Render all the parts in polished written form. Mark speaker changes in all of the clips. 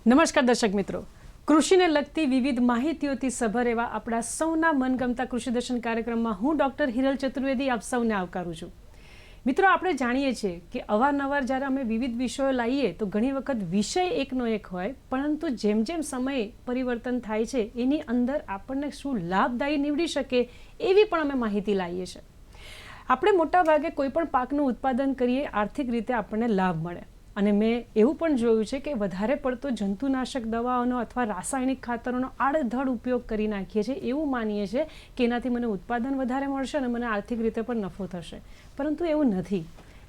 Speaker 1: નમસ્કાર દર્શક મિત્રો, કૃષિને લગતી વિવિધ માહિતીઓથી સભર એવા આપણા સૌના મનગમતા કૃષિ દર્શન કાર્યક્રમમાં હું ડૉક્ટર હિરલ ચતુર્વેદી આપ સૌને આવકારું છું. મિત્રો, આપણે જાણીએ છીએ કે અવારનવાર જ્યારે અમે વિવિધ વિષયો લાવીએ તો ઘણી વખત વિષય એકનો એક હોય, પરંતુ જેમ જેમ સમય પરિવર્તન થાય છે એની અંદર આપણને શું લાભદાયી નીવડી શકે એવી પણ અમે માહિતી લાવીએ છીએ. આપણે મોટાભાગે કોઈ પણ પાકનું ઉત્પાદન કરીએ આર્થિક રીતે આપણને લાભ મળે, અને મેં એવું પણ જોયું છે કે વધારે પડતો જંતુનાશક દવાઓનો અથવા રાસાયણિક ખાતરોનો આડેધડ ઉપયોગ કરી નાખીએ છીએ, એવું માનીએ છીએ કે એનાથી મને ઉત્પાદન વધારે મળશે અને મને આર્થિક રીતે પણ નફો થશે, પરંતુ એવું નથી.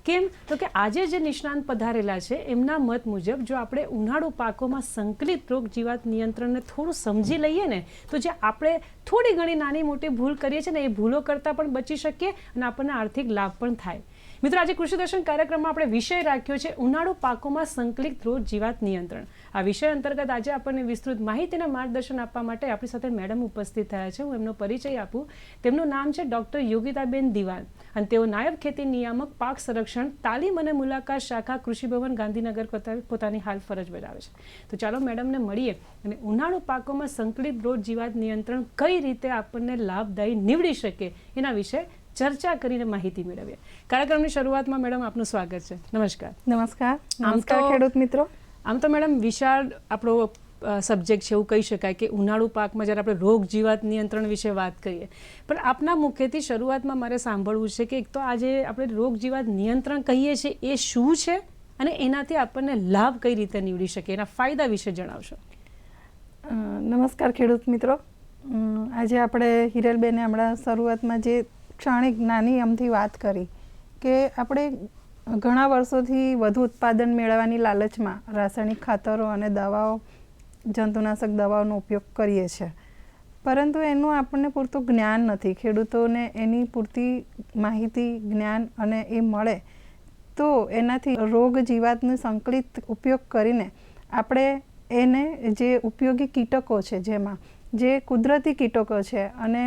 Speaker 1: કેમ? તો કે આજે જે નિષ્ણાંત પધારેલા છે એમના મત મુજબ જો આપણે ઉનાળુ પાકોમાં સંકલિત રોગ જીવાત નિયંત્રણને થોડું સમજી લઈએ ને, તો જે આપણે થોડી ઘણી નાની મોટી ભૂલ કરીએ છીએ ને એ ભૂલો કરતાં પણ બચી શકીએ અને આપણને આર્થિક લાભ પણ થાય. મિત્રો, આજે કૃષિ દર્શન કાર્યક્રમમાં આપણે વિષય રાખ્યો છે ઉનાળુ પાકોમાં સંકલિત રોગ જીવાત નિયંત્રણ. આ વિષય અંતર્ગત આજે આપણને વિસ્તૃત માહિતી અને માર્ગદર્શન આપવા માટે આપણી સાથે મેડમ ઉપસ્થિત થયા છે. હું એમનો પરિચય આપું. તેમનું નામ છે ડૉક્ટર યોગિતાબેન દિવાન અને તેઓ નાયબ ખેતી નિયામક પાક સંરક્ષણ તાલીમ અને મુલાકાત શાખા કૃષિ ભવન ગાંધીનગર પોતાની હાલ ફરજ બજાવે છે. તો ચાલો મેડમને મળીએ અને ઉનાળુ પાકોમાં સંકલિત રોગ જીવાત નિયંત્રણ કઈ રીતે આપણને લાભદાયી નીવડી શકે એના વિશે ચર્ચા કરીને માહિતી મેળવીએ. કાર્યક્રમની શરૂઆતમાં મેડમ આપનું સ્વાગત છે. નમસ્કાર.
Speaker 2: નમસ્કાર ખેડૂત મિત્રો.
Speaker 1: આમ તો મેડમ વિશાળ આપણો સબ્જેક્ટ છે એવું કહી શકાય કે ઉનાળુ પાકમાં જ્યારે આપણે રોગ જીવાત નિયંત્રણ વિશે વાત કરીએ, પણ આપના મુખ્યથી શરૂઆતમાં મારે સાંભળવું છે કે એક તો આજે આપણે રોગ જીવાત નિયંત્રણ કહીએ છીએ એ શું છે અને એનાથી આપણને લાભ કઈ રીતે નીવડી શકે, એના ફાયદા વિશે જણાવશો.
Speaker 2: નમસ્કાર ખેડૂત મિત્રો. આજે આપણે હિરલબેને હમણાં શરૂઆતમાં જે ક્ષણિક નાની અમથી વાત કરી કે આપણે ઘણા વર્ષોથી વધુ ઉત્પાદન મેળવવાની લાલચમાં રાસાયણિક ખાતરો અને દવાઓ, જંતુનાશક દવાઓનો ઉપયોગ કરીએ છીએ, પરંતુ એનું આપણને પૂરતું જ્ઞાન નથી. ખેડૂતોને એની પૂરતી માહિતી, જ્ઞાન અને એ મળે તો એનાથી રોગ જીવાતનો સંકલિત ઉપયોગ કરીને આપણે એને જે ઉપયોગી કીટકો છે, જેમાં જે કુદરતી કીટકો છે અને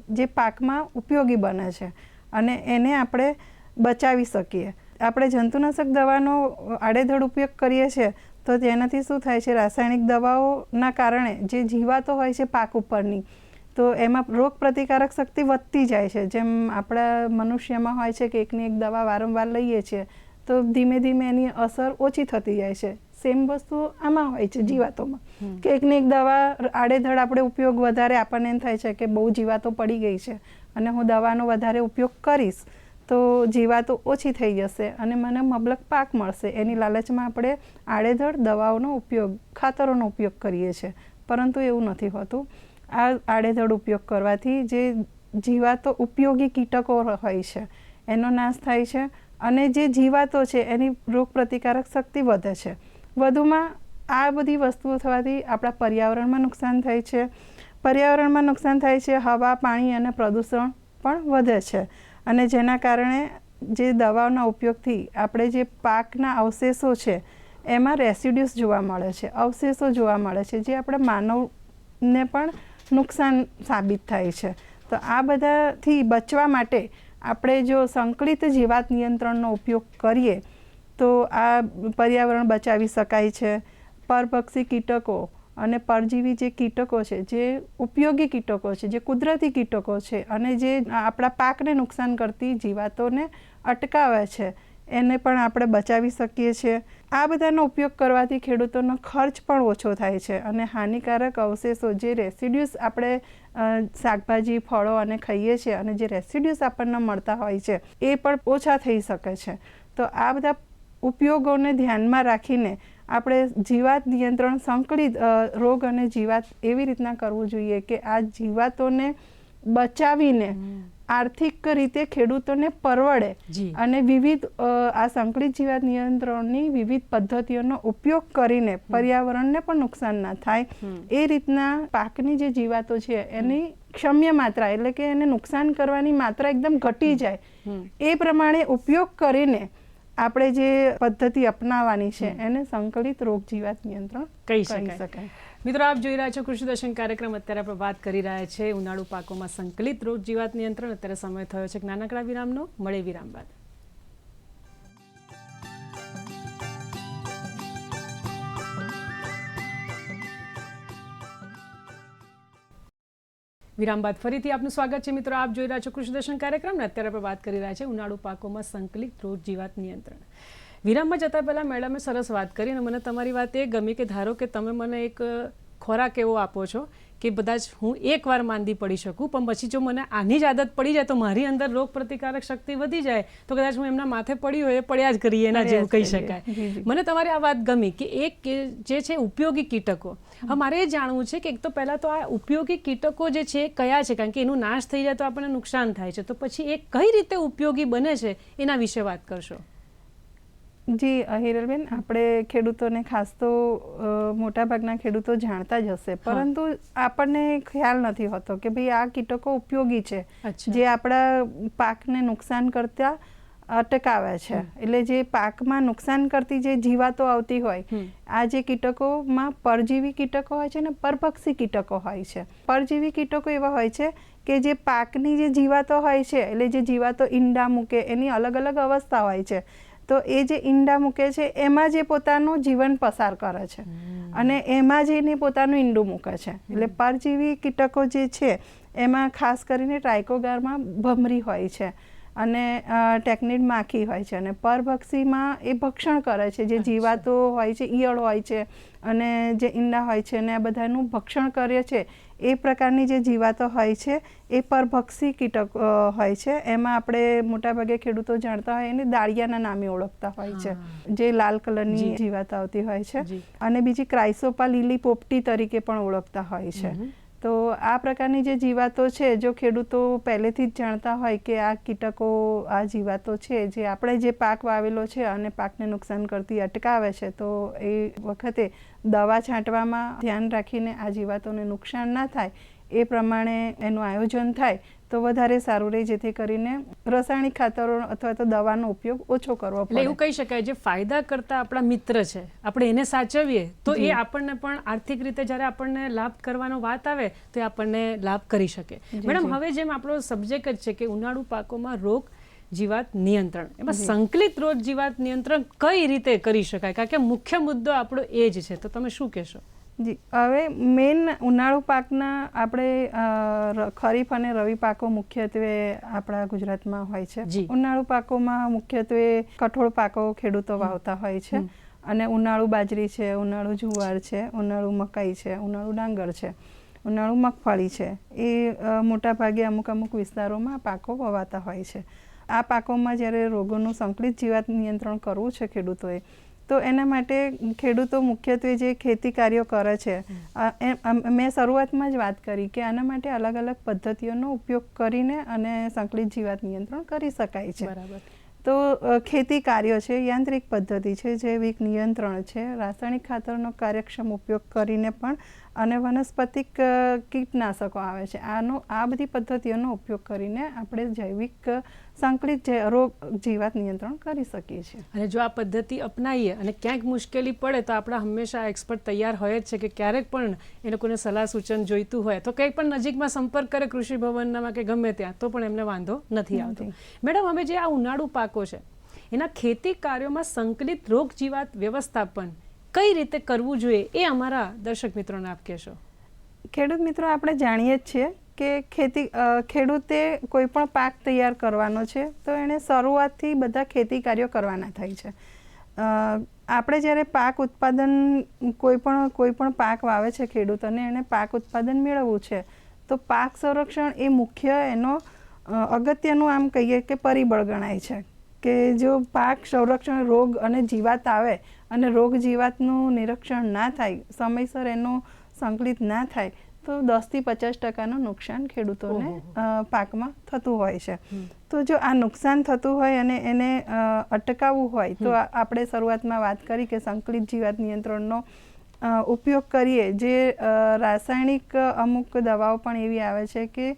Speaker 2: જે પાકમાં ઉપયોગી બને છે અને એને આપણે બચાવી શકીએ. આપણે જંતુનાશક દવાનો આડેધડ ઉપયોગ કરીએ છીએ તો તેનાથી શું થાય છે, રાસાયણિક દવાઓના કારણે જે જીવાતો હોય છે પાક ઉપરની, તો એમાં રોગ પ્રતિકારક શક્તિ વધતી જાય છે. જેમ આપણા મનુષ્યમાં હોય છે કે એકની એક દવા વારંવાર લઈએ છીએ તો ધીમે ધીમે એની અસર ઓછી થતી જાય છે. સેમ વસ્તુ આમાં હોય છે જીવાતોમાં, કે એકને એક દવા આડેધડ આપણે ઉપયોગ વધારે આપણને એમ થાય છે કે બહુ જીવાતો પડી ગઈ છે અને હું દવાનો વધારે ઉપયોગ કરીશ તો જીવાતો ઓછી થઈ જશે અને મને મબલક પાક મળશે. એની લાલચમાં આપણે આડેધડ દવાઓનો ઉપયોગ, ખાતરોનો ઉપયોગ કરીએ છીએ, પરંતુ એવું નથી હોતું. આ આડેધડ ઉપયોગ કરવાથી જે જીવાતો ઉપયોગી કીટકો હોય છે એનો નાશ થાય છે અને જે જીવાતો છે એની રોગ પ્રતિકારક શક્તિ વધે છે. વધુમાં આ બધી વસ્તુઓ થવાથી આપણા પર્યાવરણમાં નુકસાન થાય છે. પર્યાવરણમાં નુકસાન થાય છે, હવા, પાણી અને પ્રદૂષણ પણ વધે છે અને જેના કારણે જે દવાઓના ઉપયોગથી આપણે જે પાકના અવશેષો છે એમાં રેસિડ્યુસ જોવા મળે છે, અવશેષો જોવા મળે છે, જે આપણે માનવને પણ નુકસાન સાબિત થાય છે. તો આ બધાથી બચવા માટે આપણે જો સંકલિત જીવાત નિયંત્રણનો ઉપયોગ કરીએ તો આ પર્યાવરણ બચાવી શકાય છે. પરપક્ષી કીટકો અને પરજીવી જે કીટકો છે, જે ઉપયોગી કીટકો છે, જે કુદરતી કીટકો છે અને જે આપણા પાકને નુકસાન કરતી જીવાતોને અટકાવે છે, એને પણ આપણે બચાવી શકીએ છીએ. આ બધાનો ઉપયોગ કરવાથી ખેડૂતોનો ખર્ચ પણ ઓછો થાય છે અને હાનિકારક અવશેષો, જે રેસિડ્યુસ આપણે શાકભાજી, ફળો અને ખાઈએ છીએ અને જે રેસિડ્યુસ આપણને મળતા હોય છે એ પણ ઓછા થઈ શકે છે. તો આ બધા ઉપયોગોને ધ્યાનમાં રાખીને આપણે જીવાત નિયંત્રણ, સંકલિત રોગ અને જીવાત એવી રીતના કરવું જોઈએ કે આ જીવાતોને બચાવીને આર્થિક રીતે ખેડૂતોને પરવડે અને વિવિધ આ સંકલિત જીવાત નિયંત્રણની વિવિધ પદ્ધતિઓનો ઉપયોગ કરીને પર્યાવરણને પણ નુકસાન ના થાય એ રીતના પાકની જે જીવાતો છે એની ક્ષમ્ય માત્રા, એટલે કે એને નુકસાન કરવાની માત્રા એકદમ ઘટી જાય, એ પ્રમાણે ઉપયોગ કરીને આપણે જે પદ્ધતિ અપનાવવાની છે એને સંકલિત રોગ જીવાત નિયંત્રણ કહી શકાય.
Speaker 1: મિત્રો, આપ જોઈ રહ્યા છો કૃષિ દર્શન કાર્યક્રમ. અત્યારે આપણે વાત કરી રહ્યા છે ઉનાળુ પાકોમાં સંકલિત રોગ જીવાત નિયંત્રણ. અત્યારે સમય થયો છે નાનકડા વિરામનો. મળે વિરામ બાદ. વિરામ બાદ ફરીથી આપનું સ્વાગત છે મિત્રો. આપ જોઈ રહ્યા છો કૃષિ દર્શન કાર્યક્રમ ને અત્યારે આપણે વાત કરી રહ્યા છે ઉનાળુ પાકોમાં સંકલિત રોગ જીવાત નિયંત્રણ. વિરામમાં જતા પહેલા મેડમે સરસ વાત કરી અને મને તમારી વાત એ ગમી કે ધારો કે તમે મને એક ખોરાક એવો આપો છો કે કદાચ હું એકવાર માંદી પડી શકું, પણ પછી જો મને આની જ આદત પડી જાય તો મારી અંદર રોગ પ્રતિકારક શક્તિ વધી જાય તો કદાચ હું એમના માથે પડી હોય એ પડ્યા જ કરીએ એના જેવું કહી શકાય. મને તમારી આ વાત ગમી કે એક જે છે ઉપયોગી કીટકો. હવે મારે એ જાણવું છે કે એક તો પહેલાં તો આ ઉપયોગી કીટકો જે છે એ કયા છે, કારણ કે એનું નાશ થઈ જાય તો આપણને નુકસાન થાય છે, તો પછી એ કઈ રીતે ઉપયોગી બને છે એના વિશે વાત કરશો.
Speaker 2: જી હિરલબેન, આપણે ખેડૂતોને ખાસ તો મોટાભાગના ખેડૂતો જાણતા જ હશે, પરંતુ આપણને ખ્યાલ નથી હોતો કે ભાઈ આ કીટકો ઉપયોગી છે, જે આપણા પાકને નુકસાન કરતા અટકાવે છે. એટલે જે પાકમાં નુકસાન કરતી જે જીવાતો આવતી હોય, આ જે કીટકોમાં પરજીવી કીટકો હોય છે ને પરભક્ષી કીટકો હોય છે. પરજીવી કીટકો એવા હોય છે કે જે પાકની જે જીવાતો હોય છે, એટલે જે જીવાતો ઈંડા મૂકે એની અલગ અલગ અવસ્થા હોય છે, તો એ જે ઈંડા મૂકે છે એમાં જે પોતાનું જીવન પસાર કરે છે અને એમાં જઈને પોતાનું ઈંડું મૂકે છે. એટલે પરજીવી કીટકો જે છે એમાં ખાસ કરીને ટ્રાઇકોગારમાં ભમરી હોય છે અને ટેકનિડ માખી હોય છે, અને પરભક્ષીમાં એ ભક્ષણ કરે છે. જે જીવાતો હોય છે, ઈયળ હોય છે અને જે ઈંડા હોય છે ને આ બધાનું ભક્ષણ કરે છે, એ પ્રકારની જે જીવાતો હોય છે એ પરભક્ષી કીટક હોય છે. એમાં આપણે મોટાભાગે ખેડૂતો જાણતા હોય એને દાળિયાના નામે ઓળખતા હોય છે, જે લાલ કલરની જીવાત આવતી હોય છે, અને બીજી ક્રાઇસોપા લીલી પોપટી તરીકે પણ ઓળખતા હોય છે. તો આ પ્રકારની જે જીવાતો છે, જો ખેડૂતો પહેલેથી જ જાણતા હોય કે આ કીટકો, આ જીવાતો છે જે આપણે જે પાક વાવેલો છે અને પાકને નુકસાન કરતી અટકાવે છે, તો એ વખતે દવા છાંટવામાં ધ્યાન રાખીને આ જીવાતોને નુકસાન ના થાય એ પ્રમાણે એનું આયોજન થાય તો વધારે સારું રહે, જેથી કરીને રાસાયણિક ખાતરો અથવા તો દવાનો ઉપયોગ ઓછો કરવો પડે.
Speaker 1: એવું કહી શકાય જે ફાયદા કરતા આપણા મિત્ર છે, આપણે એને સાચવીએ તો એ આપણને પણ આર્થિક રીતે જ્યારે આપણને લાભ કરવાનો વાત આવે તો એ આપણને લાભ કરી શકે. મેડમ, હવે જેમ આપણો સબ્જેક્ટ જ છે કે ઉનાળુ પાકોમાં રોગ જીવાત નિયંત્રણ, એમાં સંકલિત રોગ જીવાત નિયંત્રણ કઈ રીતે કરી શકાય, કારણ કે મુખ્ય મુદ્દો આપણો એ જ છે, તો તમે શું કહેશો?
Speaker 2: જી, હવે મેઇન ઉનાળુ પાકના આપણે ખરીફ અને રવિ પાકો મુખ્યત્વે આપણા ગુજરાતમાં હોય છે. ઉનાળુ પાકોમાં મુખ્યત્વે કઠોળ પાકો ખેડૂતો વાવતા હોય છે, અને ઉનાળુ બાજરી છે, ઉનાળુ જુવાર છે, ઉનાળુ મકાઈ છે, ઉનાળુ ડાંગર છે, ઉનાળુ મગફળી છે, એ મોટાભાગે અમુક અમુક વિસ્તારોમાં પાકો વવાતા હોય છે. આ પાકોમાં જ્યારે રોગોનું સંકલિત જીવાત નિયંત્રણ કરવું છે ખેડૂતોએ, તો એના માટે ખેડૂતો મુખ્યત્વે જે ખેતી કાર્યો કરે છે, મેં શરૂઆતમાં જ વાત કરી કે આના માટે અલગ અલગ પદ્ધતિઓનો ઉપયોગ કરીને અને સંકલિત જીવાત નિયંત્રણ કરી શકાય છે.
Speaker 1: બરાબર.
Speaker 2: તો ખેતી કાર્યો છે, યાંત્રિક પદ્ધતિ છે, જૈવિક નિયંત્રણ છે, રાસાયણિક ખાતરનો કાર્યક્ષમ ઉપયોગ કરીને પણ, અને વનસ્પતિક કીટનાશકો આવે છે, આ બધી પદ્ધતિઓનો ઉપયોગ કરીને આપણે જૈવિક સંકલિત રોગ જીવાત નિયંત્રણ કરી શકીએ છીએ.
Speaker 1: અને જો આ પદ્ધતિ અપનાવીએ અને ક્યાંક મુશ્કેલી પડે તો આપણા હંમેશા એક્સપર્ટ તૈયાર હોય જ છે કે ક્યારેક પણ એ લોકોને સલાહ સૂચન જોઈતું હોય તો કંઈક પણ નજીકમાં સંપર્ક કરે કૃષિ ભવનમાં કે ગમે ત્યાં, તો પણ એમને વાંધો નથી આવતો. મેડમ, હવે જે આ ઉનાળુ પાકો છે એના ખેતી કાર્યોમાં સંકલિત રોગ જીવાત વ્યવસ્થાપન કઈ રીતે કરવું જોઈએ એ અમારા દર્શક મિત્રોને આપ કહેશો.
Speaker 2: ખેડૂત મિત્રો, આપણે જાણીએ જ છીએ કે ખેડૂતે કોઈ પણ પાક તૈયાર કરવાનો છે તો એણે શરૂઆતથી બધા ખેતી કાર્યો કરવાના થાય છે. આપણે જ્યારે પાક ઉત્પાદન કોઈ પણ પાક વાવે છે ખેડૂત અને એણે પાક ઉત્પાદન મેળવવું છે, તો પાક સંરક્ષણ એ મુખ્ય એનો અગત્યનું આમ કહીએ કે પરિબળ ગણાય છે. કે જો પાક સંરક્ષણ, રોગ અને જીવાત આવે અને રોગ જીવાતનું નિરીક્ષણ ના થાય, સમયસર એનું સંકલિત ના થાય, તો 10થી 50% નુકસાન ખેડૂતોને પાકમાં થતું હોય છે. તો જો આ નુકસાન થતું હોય અને એને અટકાવવું હોય તો આપણે શરૂઆતમાં વાત કરી કે સંકલિત જીવાત નિયંત્રણનો ઉપયોગ કરીએ. જે રાસાયણિક અમુક દવાઓ પણ એવી આવે છે કે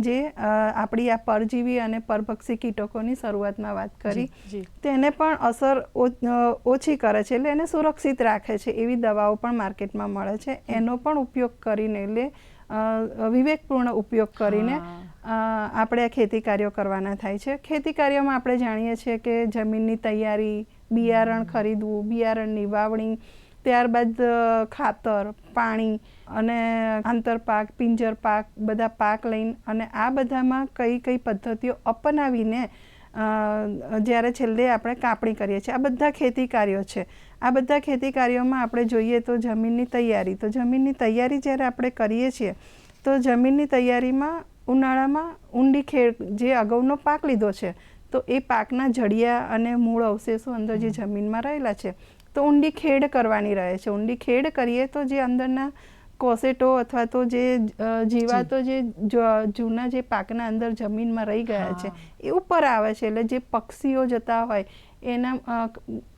Speaker 2: જે આપણી આ પરજીવી અને પરભક્ષી કીટકોની શરૂઆતમાં વાત કરી, તેને પણ અસર ઓછી કરે છે, એટલે એને સુરક્ષિત રાખે છે. એવી દવાઓ પણ માર્કેટમાં મળે છે. એનો પણ ઉપયોગ કરીને, એટલે વિવેકપૂર્ણ ઉપયોગ કરીને આપણે આ ખેતી કાર્યો કરવાના થાય છે. ખેતી કાર્યોમાં આપણે જાણીએ છીએ કે જમીનની તૈયારી, બિયારણ ખરીદવું, બિયારણની વાવણી, ત્યારબાદ ખાતર, પાણી અને આંતરપાક, પિંજર પાક, બધા પાક લઈને અને આ બધામાં કઈ કઈ પદ્ધતિઓ અપનાવીને જ્યારે છેલ્લે આપણે કાપણી કરીએ છીએ. આ બધા ખેતી કાર્યો છે. આ બધા ખેતી કાર્યોમાં આપણે જોઈએ તો જમીનની તૈયારી. તો જમીનની તૈયારી જ્યારે આપણે કરીએ છીએ તો જમીનની તૈયારીમાં ઉનાળામાં ઊંડી ખેડ, જે અગાઉનો પાક લીધો છે તો એ પાકના જડિયા અને મૂળ અવશેષો અંદર જે જમીનમાં રહેલા છે તો ઊંડી ખેડ કરવાની રહે છે. ઊંડી ખેડ કરીએ તો જે અંદરના કોસેટો અથવા તો જે જીવાતો જે જૂના જે પાકના અંદર જમીનમાં રહી ગયા છે એ ઉપર આવે છે. એટલે જે પક્ષીઓ જતા હોય એના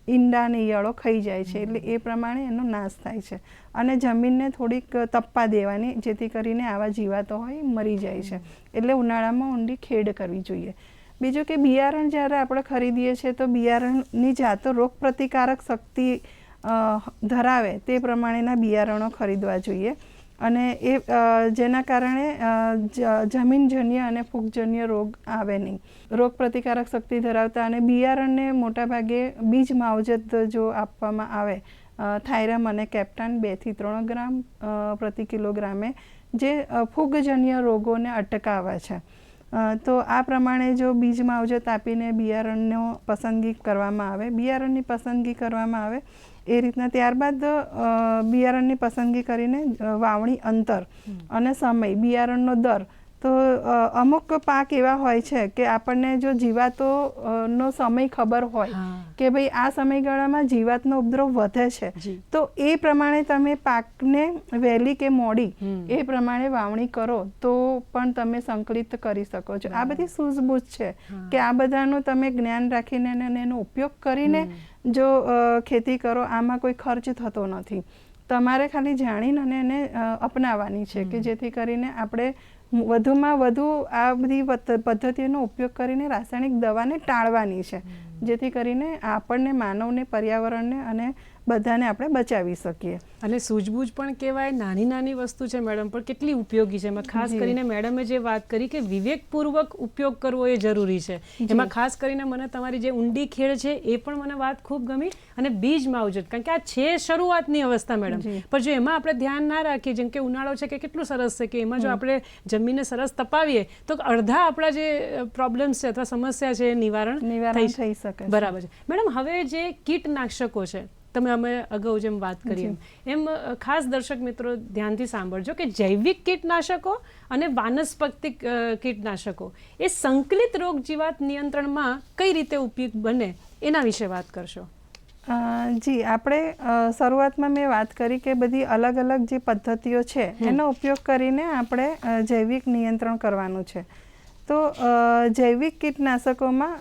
Speaker 2: ઈંડા ને ઈયળો ખાઈ જાય છે. એટલે એ પ્રમાણે એનો નાશ થાય છે અને જમીનને થોડીક તપ્પા દેવાની, જેથી કરીને આવા જીવાતો હોય મરી જાય છે. એટલે ઉનાળામાં ઊંડી ખેડ કરવી જોઈએ. બીજું કે બિયારણ જ્યારે આપણે ખરીદીએ છીએ તો બિયારણની જાતો રોગ પ્રતિકારક શક્તિ ધરાવે તે પ્રમાણેના બિયારણો ખરીદવા જોઈએ અને એ જેના કારણે જમીનજન્ય અને ફૂગજન્ય રોગ આવે નહીં. રોગ પ્રતિકારક શક્તિ ધરાવતા અને બિયારણને મોટાભાગે બીજ માવજત જો આપવામાં આવે, થાયરામ અને કેપ્ટાન 2 થી 3 ગ્રામ પ્રતિ કિલોગ્રામે, જે ફૂગજન્ય રોગોને અટકાવે છે. તો આ પ્રમાણે જો બીજ માવજત આપીને બિયારણનો પસંદગી કરવામાં આવે, બિયારણની પસંદગી કરવામાં આવે એ રીતના. ત્યારબાદ બિયારણની પસંદગી કરીને વાવણી અંતર અને સમય, બિયારણનો દર. તો અમુક પાક એવા હોય છે કે આપણને જો જીવાતો નો સમય ખબર હોય કે ભાઈ આ સમયગાળામાં જીવાતનો ઉપદ્રવ વધે છે તો એ પ્રમાણે તમે પાકને વહેલી કે મોડી એ પ્રમાણે વાવણી કરો તો પણ તમે સંકલિત કરી શકો છો. આ બધી સૂઝબૂઝ છે કે આ બધાનું તમે જ્ઞાન રાખીને અને એનો ઉપયોગ કરીને જો ખેતી કરો, આમાં કોઈ ખર્ચ થતો નથી. તમારે ખાલી જાણીને અને એને અપનાવવાની છે કે જેથી કરીને આપણે વધુમાં વધુ આ બધી પદ્ધતિઓનો ઉપયોગ કરીને રાસાયણિક દવાને ટાળવાની છે, જેથી કરીને આપણને, માનવને, પર્યાવરણને અને બધાને આપણે બચાવી શકીએ.
Speaker 1: અને સૂઝબૂઝ પણ કહેવાય, નાની નાની વસ્તુ છે મેડમ, પણ કેટલી ઉપયોગી છે. એમાં ખાસ કરીને મેડમે જે વાત કરી કે વિવેકપૂર્વક ઉપયોગ કરવો એ જરૂરી છે. એમાં ખાસ કરીને મને તમારી જે ઊંડી ખેડ છે એ પણ મને વાત ખૂબ ગમી, અને બીજ માવજત, કારણ કે આ છે શરૂઆતની અવસ્થા મેડમ, પણ જો એમાં આપણે ધ્યાન ના રાખીએ, જેમ કે ઉનાળો છે કે કેટલું સરસ છે કે એમાં જો આપણે જમીનને સરસ તપાવીએ તો અડધા આપણા જે પ્રોબ્લેમ્સ છે અથવા સમસ્યા છે એ નિવારણ થઈ શકે. બરાબર છે મેડમ. હવે જે કીટનાશકો છે, અમે અગાઉ જેમ વાત કરી એમ ખાસ દર્શક મિત્રો ધ્યાનથી સાંભળજો કે જૈવિક કીટનાશકો અને વાનસ્પતિક કીટનાશકો એ સંકલિત રોગ જીવાત નિયંત્રણમાં કઈ રીતે ઉપયોગ બને એના વિશે વાત કરશો.
Speaker 2: જી, આપણે શરૂઆતમાં મેં વાત કરી કે બધી અલગ અલગ જે પદ્ધતિઓ છે એનો ઉપયોગ કરીને આપણે જૈવિક નિયંત્રણ કરવાનું છે. તો જૈવિક કીટનાશકોમાં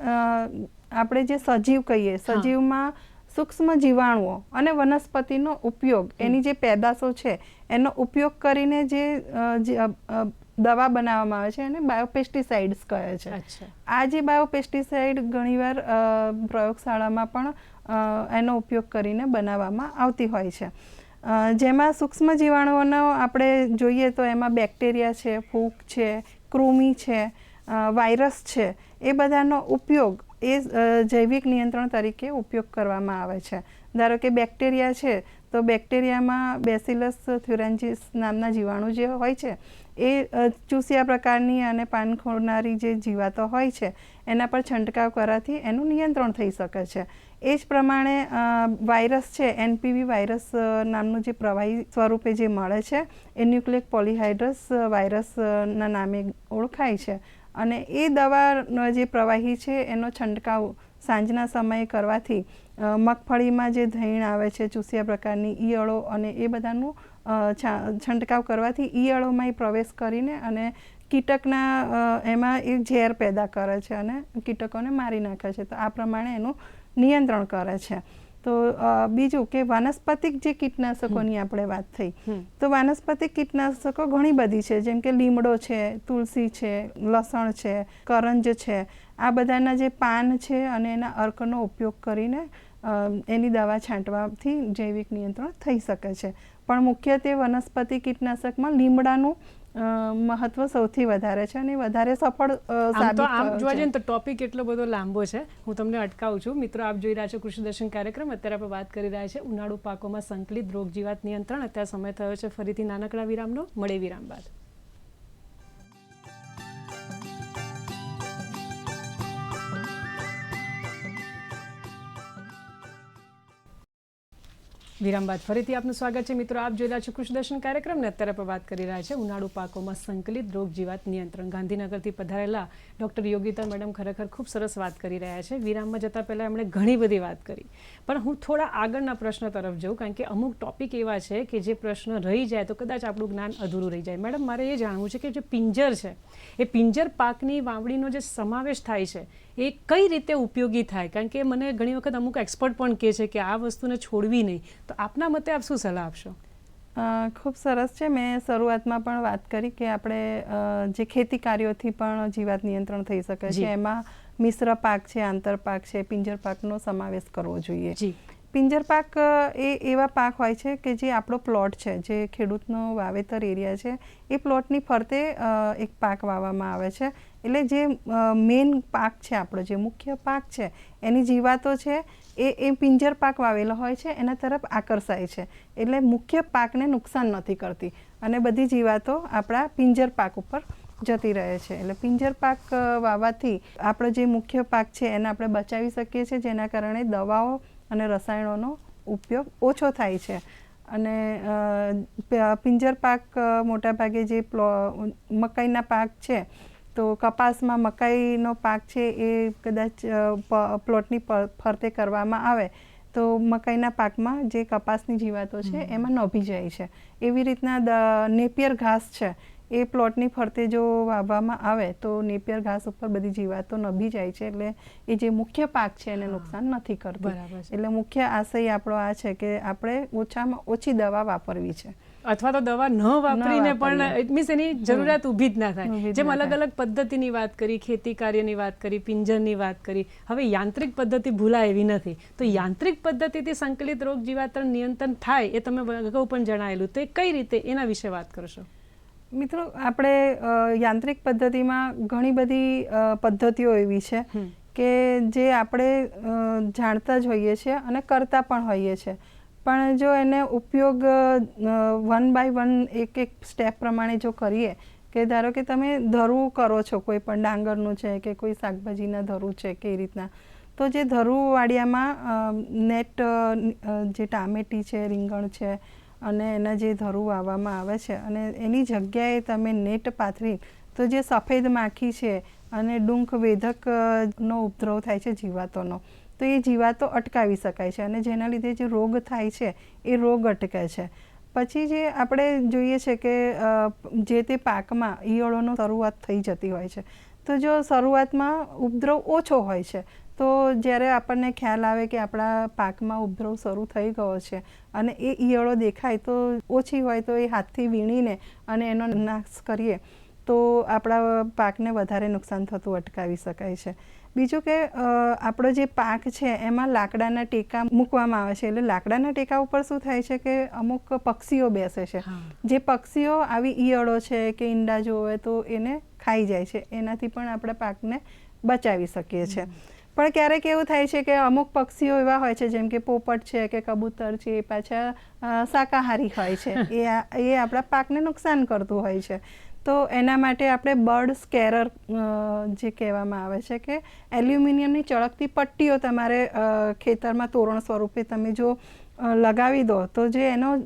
Speaker 2: આપણે જે સજીવ કહીએ, સજીવમાં સૂક્ષ્મ જીવાણુઓ અને વનસ્પતિનો ઉપયોગ, એની જે પેદાશો છે એનો ઉપયોગ કરીને જે દવા બનાવવામાં આવે છે એને બાયોપેસ્ટિસાઇડ્સ કહે છે. આ જે બાયોપેસ્ટિસાઇડ ઘણીવાર પ્રયોગશાળામાં પણ એનો ઉપયોગ કરીને બનાવવામાં આવતી હોય છે. જેમાં સૂક્ષ્મ જીવાણુઓનો આપણે જોઈએ તો એમાં બેક્ટેરિયા છે, ફૂગ છે, કૃમિ છે, વાયરસ છે, એ બધાનો ઉપયોગ એ જૈવિક નિયંત્રણ તરીકે ઉપયોગ કરવામાં આવે છે. ધારો કે બેક્ટેરિયા છે તો બેક્ટેરિયામાં બેસિલસ થ્યુરેન્જીસ નામના જીવાણુ જે હોય છે એ ચૂસિયા પ્રકારની અને પાન ખોરનારી જે જીવાતો હોય છે એના પર છંટકાવ કરવાથી એનું નિયંત્રણ થઈ શકે છે. એ જ પ્રમાણે વાયરસ છે, NPV વાયરસ નામનું જે પ્રવાહી સ્વરૂપે જે મળે છે એ ન્યુક્લિક પોલીહાઇડ્રસ વાયરસના નામે ઓળખાય છે. અને એ દવાનો જે પ્રવાહી છે એનો છંટકાવ સાંજના સમયે કરવાથી મગફળીમાં જે ધૈણ આવે છે, ચૂસિયા પ્રકારની ઈયળો, અને એ બધાનું છંટકાવ કરવાથી ઈયળોમાં પ્રવેશ કરીને અને કીટકના એમાં એ ઝેર પેદા કરે છે અને કીટકોને મારી નાખે છે. તો આ પ્રમાણે એનું નિયંત્રણ કરે છે. તો બીજું કે વાનસ્પતિક જે કીટનાશકોની આપણે વાત થઈ, તો વાનસ્પતિક કીટનાશકો ઘણી બધી છે, જેમ કે લીમડો છે, તુલસી છે, લસણ છે, કરંજ છે. આ બધાના જે પાન છે અને એના અર્કનો ઉપયોગ કરીને એની દવા છાંટવાથી જૈવિક નિયંત્રણ થઈ શકે છે. પણ મુખ્યત્વે વનસ્પતિ કીટનાશકમાં લીમડાનું મહત્વ સૌથી વધારે છે અને વધારે સફળ
Speaker 1: આમ
Speaker 2: સાબિત
Speaker 1: તો આમ
Speaker 2: થયો
Speaker 1: જોવા
Speaker 2: છે.
Speaker 1: જઈએ ને તો ટોપિક એટલો બધો લાંબો છે, હું તમને અટકાવું છું. મિત્રો, આપ જોઈ રહ્યા છો કૃષિ દર્શન કાર્યક્રમ. અત્યારે આપણે વાત કરી રહ્યા છે ઉનાળુ પાકોમાં સંકલિત રોગ જીવાત નિયંત્રણ. અત્યારે સમય થયો છે ફરીથી નાનકડા વિરામનો. મળે વિરામ બાદ. વિરામ બાદ ફરીથી આપનું સ્વાગત છે. મિત્રો, આપ જોઈ રહ્યા છો કૃષિ દર્શન કાર્યક્રમને. અત્યારે આપણે વાત કરી રહ્યા છે ઉનાળુ પાકોમાં સંકલિત રોગ જીવાત નિયંત્રણ. ગાંધીનગરથી પધારેલા ડૉક્ટર યોગિતા મેડમ ખરેખર ખૂબ સરસ વાત કરી રહ્યા છે. વિરામમાં જતાં પહેલાં એમણે ઘણી બધી વાત કરી, પણ હું થોડા આગળના પ્રશ્ન તરફ જઉં, કારણ કે અમુક ટોપિક એવા છે કે જે પ્રશ્ન રહી જાય તો કદાચ આપણું જ્ઞાન અધૂરું રહી જાય. મેડમ, મારે એ જાણવું છે કે જે પિંજર છે, એ પિંજર પાકની વાવણીનો જે સમાવેશ થાય છે એ કઈ રીતે ઉપયોગી થાય? કારણ કે મને ઘણી વખત અમુક એક્સપર્ટ પણ કહે છે કે આ વસ્તુને છોડવી નહીં. તો આપના મતે આપ શું સલાહ આપશો?
Speaker 2: ખૂબ સરસ છે. મેં શરૂઆતમાં પણ વાત કરી કે આપણે જે ખેતી કાર્યોથી પણ જીવાત નિયંત્રણ થઈ શકે છે. એમાં મિશ્ર પાક છે, આંતર પાક છે, પિંજર પાકનો સમાવેશ કરવો જોઈએ. પિંજર પાક એ એવા પાક હોય છે કે જે આપણો પ્લોટ છે, જે ખેડૂતનો વાવેતર એરિયા છે, એ પ્લોટની ફરતે એક પાક વાવવામાં આવે છે. એટલે જે મેઇન પાક છે, આપણો જે મુખ્ય પાક છે, એની જીવાતો છે એ પિંજર પાક વાવેલો હોય છે, એના તરફ આકર્ષાય છે. એટલે મુખ્ય પાકને નુકસાન નથી કરતી અને બધી જીવાતો આપણા પિંજર પાક ઉપર જતી રહે છે. એટલે પિંજર પાક વાવવાથી આપણો જે મુખ્ય પાક છે એને આપણે બચાવી શકીએ છીએ, જેના કારણે દવાઓ અને રસાયણોનો ઉપયોગ ઓછો થાય છે. અને પિંજર પાક મોટાભાગે જે મકાઈના પાક છે, તો કપાસમાં મકાઈનો પાક છે એ કદાચ પ્લોટની ફરતે કરવામાં આવે તો મકાઈના પાકમાં જે કપાસની જીવાતો છે એમાં નભી જાય છે. એવી રીતના નેપિયર ઘાસ છે એ પ્લોટની ફરતે જો વાવવામાં આવે તો નેપિયર ઘાસ ઉપર બધી જીવાતો નભી જાય છે. એટલે એ જે મુખ્ય પાક છે એને નુકસાન નથી કરતી. એટલે મુખ્ય આશય આપણો આ છે કે આપણે ઓછામાં ઓછી દવા વાપરવી છે,
Speaker 1: અથવા તો દવા ન વાપરીને પણ ઇટ મીન્સ એની જરૂરિયાત ઊભી જ ના થાય. જેમ અલગ અલગ પદ્ધતિની વાત કરી, ખેતી કાર્યની વાત કરી, પિંજરની વાત કરી, હવે યાંત્રિક પદ્ધતિ ભૂલાય એવી નથી. તો યાંત્રિક પદ્ધતિથી સંકલિત રોગ જીવાત નિયંત્રણ થાય એ તમે અગાઉ પણ જણાવેલું, તો એ કઈ રીતે, એના વિશે વાત કરશો?
Speaker 2: મિત્રો, આપણે યાંત્રિક પદ્ધતિમાં ઘણી બધી પદ્ધતિઓ એવી છે કે જે આપણે જાણતા જ હોઈએ છીએ અને કરતા પણ હોઈએ છીએ. પણ જો એને ઉપયોગ વન બાય વન એક એક સ્ટેપ પ્રમાણે જો કરીએ, કે ધારો કે તમે ધરું કરો છો, કોઈ પણ ડાંગરનું છે કે કોઈ શાકભાજીના ધરું છે કે એ રીતના, તો જે ધરું વાડિયામાં નેટ જે ટામેટી છે, રીંગણ છે અને એના જે ધરું વાવવામાં આવે છે અને એની જગ્યાએ તમે નેટ પાથરી તો જે સફેદ માખી છે અને ડુંખ વેધકનો ઉપદ્રવ થાય છે જીવાતોનો, તો એ જીવાતો અટકાવી શકાય છે અને જેના લીધે જે રોગ થાય છે એ રોગ અટકે છે. પછી જે આપણે જોઈએ છે કે જે તે પાકમાં ઈયળોનો શરૂઆત થઈ જતી હોય છે, તો જો શરૂઆતમાં ઉપદ્રવ ઓછો હોય છે તો જ્યારે આપણને ખ્યાલ આવે કે આપણા પાકમાં ઉપદ્રવ શરૂ થઈ ગયો છે અને એ ઈયળો દેખાય તો ઓછી હોય તો એ હાથથી વીણીને અને એનો નાશ કરીએ તો આપણા પાકને વધારે નુકસાન થતું અટકાવી શકાય છે. બીજું કે આપણો જે પાક છે એમાં લાકડાના ટેકા મૂકવામાં આવે છે. એટલે લાકડાના ટેકા ઉપર શું થાય છે કે અમુક પક્ષીઓ બેસે છે, જે પક્ષીઓ આવી ઈયળો છે કે ઈંડા જોવે તો એને ખાઈ જાય છે. એનાથી પણ આપણા પાકને બચાવી શકીએ છીએ. પણ ક્યારેક એવું થાય છે કે અમુક પક્ષીઓ એવા હોય છે, જેમ કે પોપટ છે કે કબૂતર છે, એ પાછા શાકાહારી હોય છે, એ આપણા પાકને નુકસાન કરતું હોય છે. તો એના માટે આપણે બર્ડ સ્કેરર જે કહેવામાં આવે છે કે એલ્યુમિનિયમની ચળકતી પટ્ટીઓ તમારે ખેતરમાં તોરણ સ્વરૂપે તમે જો લગાવી દો તો જે એનો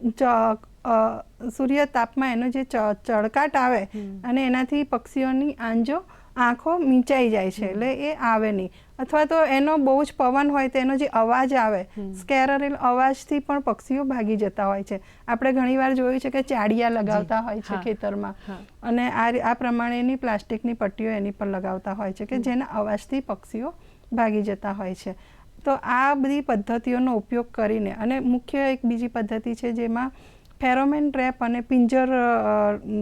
Speaker 2: સૂર્ય તાપમાં એનો જે ચળકાટ આવે અને એનાથી પક્ષીઓની આંખો મીંચાઈ જાય છે, એટલે એ આવે નહીં. અથવા તો એનો બહુ જ પવન હોય તો એનો જે અવાજ આવે, સ્કેરર અવાજથી પણ પક્ષીઓ ભાગી જતા હોય છે. આપણે ઘણીવાર જોયું છે કે ચાડિયા લગાવતા હોય છે ખેતરમાં અને આ પ્રમાણેની પ્લાસ્ટિકની પટ્ટીઓ એની પર લગાવતા હોય છે કે જેના અવાજથી પક્ષીઓ ભાગી જતા હોય છે. તો આ બધી પદ્ધતિઓનો ઉપયોગ કરીને, અને મુખ્ય એક બીજી પદ્ધતિ છે જેમાં ફેરોમેન ટ્રેપ અને પિંજર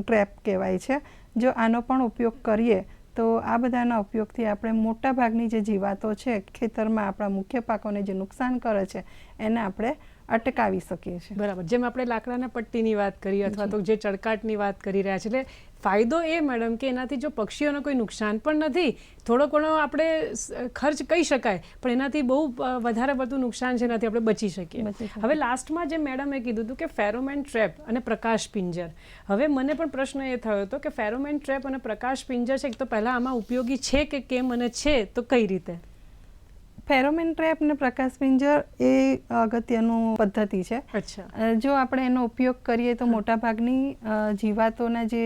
Speaker 2: ટ્રેપ કહેવાય છે. જો આનો પણ ઉપયોગ કરીએ તો આ બધાના ઉપયોગથી આપણે મોટા ભાગની જે જીવાતો છે ખેતરમાં આપણા મુખ્ય પાકોને જે નુકસાન કરે છે એને આપણે અટકાવી શકીએ છીએ.
Speaker 1: બરાબર. જેમ આપણે લાકડાના પટ્ટીની વાત કરી અથવા તો જે ચળકાટની વાત કરી રહ્યા છે, એટલે ફાયદો એ મેડમ કે એનાથી જો પક્ષીઓને કોઈ નુકસાન પણ નથી, થોડો ઘણો આપણે ખર્ચ કહી શકાય, પણ એનાથી બહુ વધારે પડતું નુકસાન છે એનાથી આપણે બચી શકીએ. હવે લાસ્ટમાં જે મેડમે કીધું હતું કે ફેરોમેન ટ્રેપ અને પ્રકાશ પિંજર, હવે મને પણ પ્રશ્ન એ થયો હતો કે ફેરોમેન ટ્રેપ અને પ્રકાશ પિંજર છે તો પહેલાં આમાં ઉપયોગી છે કે કેમ, અને છે તો કઈ રીતે?
Speaker 2: ફેરોમેન ટ્રેપ ને પ્રકાશ પિંજર એ અગત્યનું પદ્ધતિ છે.
Speaker 1: અચ્છા.
Speaker 2: જો આપણે એનો ઉપયોગ કરીએ તો મોટાભાગની જીવાતોના જે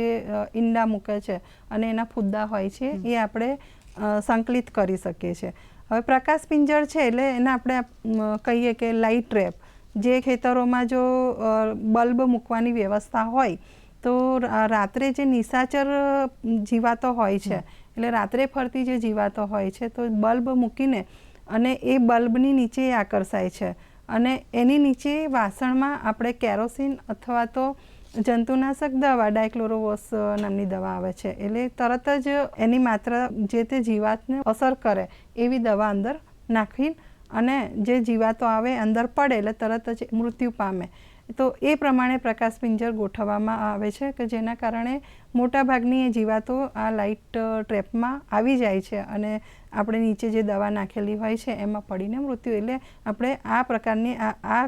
Speaker 2: ઈંડા મૂકે છે અને એના ફુદ્દા હોય છે એ આપણે સંકલિત કરી શકીએ છીએ. હવે પ્રકાશ પિંજર છે એટલે એને આપણે કહીએ કે લાઇટ ટ્રેપ, જે ખેતરોમાં જો બલ્બ મૂકવાની વ્યવસ્થા હોય તો રાત્રે જે નિશાચર જીવાતો હોય છે, એટલે રાત્રે ફરતી જે જીવાતો હોય છે તો બલ્બ મૂકીને અને એ બલ્બની નીચે આકર્ષાય છે અને એની નીચે વાસણમાં આપણે કેરોસીન અથવા તો જંતુનાશક દવા ડાયક્લોરોવોસ નામની દવા આવે છે, એટલે તરત જ એની માત્રા જે તે જીવાતને અસર કરે એવી દવા અંદર નાખી અને જે જીવાતો આવે અંદર પડે એટલે તરત જ મૃત્યુ પામે. તો એ પ્રમાણે પ્રકાશ પિંજર ગોઠવવામાં આવે છે કે જેના કારણે મોટાભાગની એ જીવાતો આ લાઇટ ટ્રેપમાં આવી જાય છે અને આપણે નીચે જે દવા નાખેલી હોય છે એમાં પડીને મૃત્યુ, એટલે આપણે આ પ્રકારની આ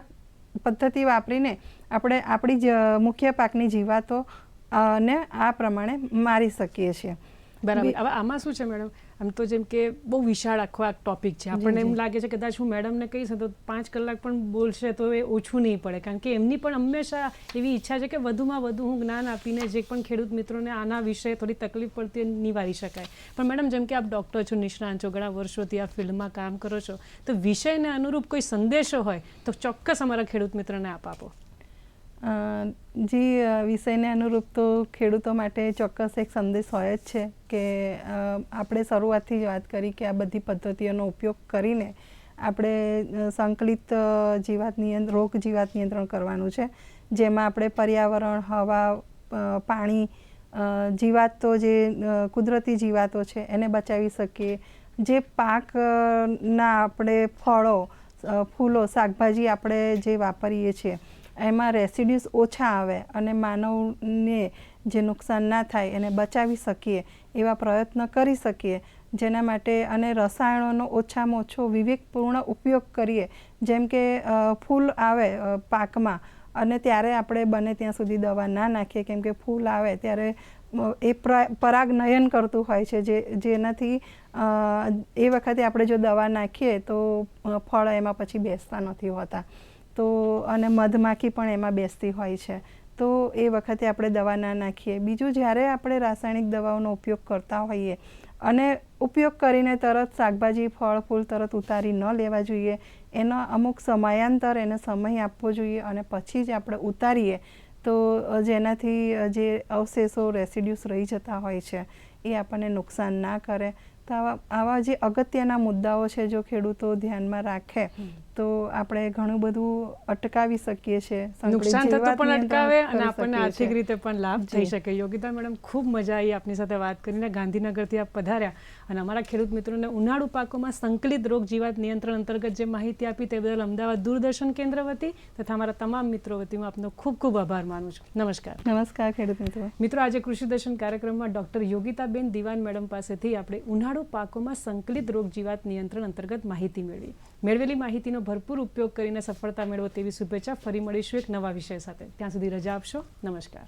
Speaker 2: પદ્ધતિ વાપરીને આપણે આપણી મુખ્ય પાકની જીવાતો ને આ પ્રમાણે મારી શકીએ છીએ.
Speaker 1: બરાબર. હવે આમાં શું છે મેડમ, આમ તો જેમ કે બહુ વિશાળ આખો આ ટોપિક છે, આપણને એમ લાગે છે કદાચ હું મેડમને કહીશ તો 5 કલાક પણ બોલશે તો એ ઓછું નહીં પડે, કારણ કે એમની પણ હંમેશા એવી ઈચ્છા છે કે વધુમાં વધુ હું જ્ઞાન આપીને જે પણ ખેડૂત મિત્રોને આના વિશે થોડી તકલીફ પડતી હોય નિવારી શકાય. પણ મેડમ જેમ કે આપ ડૉક્ટર છો, નિષ્ણાંત છો, ઘણા વર્ષોથી આ ફિલ્ડમાં કામ કરો છો, તો વિષયને અનુરૂપ કોઈ સંદેશો હોય તો ચોક્કસ અમારા ખેડૂત મિત્રોને આપો.
Speaker 2: જી, વિષયને અનુરૂપ તો ખેડૂતો માટે ચોક્કસ એક સંદેશ હોય જ છે કે આપણે શરૂઆતથી જ વાત કરી કે આ બધી પદ્ધતિઓનો ઉપયોગ કરીને આપણે સંકલિત રોગ જીવાત નિયંત્રણ કરવાનું છે, જેમાં આપણે પર્યાવરણ, હવા, પાણી, જીવાતો જે કુદરતી જીવાતો છે એને બચાવી શકીએ, જે પાકના આપણે ફળો, ફૂલો, શાકભાજી આપણે જે વાપરીએ છીએ એમાં રેસિડ્યુઝ ઓછા આવે અને માનવને જે નુકસાન ના થાય એને બચાવી શકીએ એવા પ્રયત્ન કરી શકીએ, જેના માટે અને રસાયણોનો ઓછામાં ઓછો વિવેકપૂર્ણ ઉપયોગ કરીએ. જેમ કે ફૂલ આવે પાકમાં અને ત્યારે આપણે બને ત્યાં સુધી દવા ના નાખીએ, કેમ કે ફૂલ આવે ત્યારે એ પરાગનયન કરતું હોય છે, જેનાથી એ વખતે આપણે જો દવા નાખીએ તો ફળ એમાં પછી બેસતા નથી હોતા, તો અને મધમાખી પણ એમાં બેસતી હોય છે, તો એ વખતે આપણે દવા ના નાખીએ. બીજું, જ્યારે આપણે રાસાયણિક દવાઓનો ઉપયોગ કરતા હોઈએ અને ઉપયોગ કરીને તરત શાકભાજી, ફળ, ફૂલ તરત ઉતારી ન લેવા જોઈએ, એનો અમુક સમયાંતર એને સમય આપવો જોઈએ અને પછી જ આપણે ઉતારીએ તો જેનાથી જે અવશેષો, રેસિડ્યુસ રહી જતા હોય છે એ આપણને નુકસાન ના કરે. તો આવા જે અગત્યના મુદ્દાઓ છે જો ખેડૂતો ધ્યાનમાં રાખે તો આપણે ઘણું બધું અટકાવી શકીએ છીએ,
Speaker 1: નુકસાન થતું પણ અટકાવે અને આપણને આર્થિક રીતે પણ લાભ થઈ શકે. યોગિતા મેડમ, ખૂબ મજા આવી આપની સાથે વાત કરીને. ગાંધીનગરથી આપ પધાર્યા અને અમારા ખેડૂત મિત્રોને ઉનાળુ પાકોમાં સંકલિત રોગ જીવાત નિયંત્રણ અંતર્ગત જે માહિતી આપી તે બદલ અમદાવાદ દૂરદર્શન કેન્દ્ર વતી તથા અમારા તમામ મિત્રો વતી હું આપનો ખૂબ ખૂબ આભાર માનું છું. નમસ્કાર.
Speaker 2: નમસ્કાર ખેડૂત મિત્રો.
Speaker 1: મિત્રો, આજે કૃષિ દર્શન કાર્યક્રમમાં ડૉક્ટર યોગિતાબેન દિવાન મેડમ પાસેથી આપણે ઉનાળુ પાકોમાં સંકલિત રોગ જીવાત નિયંત્રણ અંતર્ગત માહિતી મેળવેલી માહિતીનો ભરપૂર ઉપયોગ કરીને સફળતા મેળવો તેવી શુભેચ્છા. ફરી મળીશું એક નવા વિષય સાથે. ત્યાં સુધી રજા આપશો. નમસ્કાર.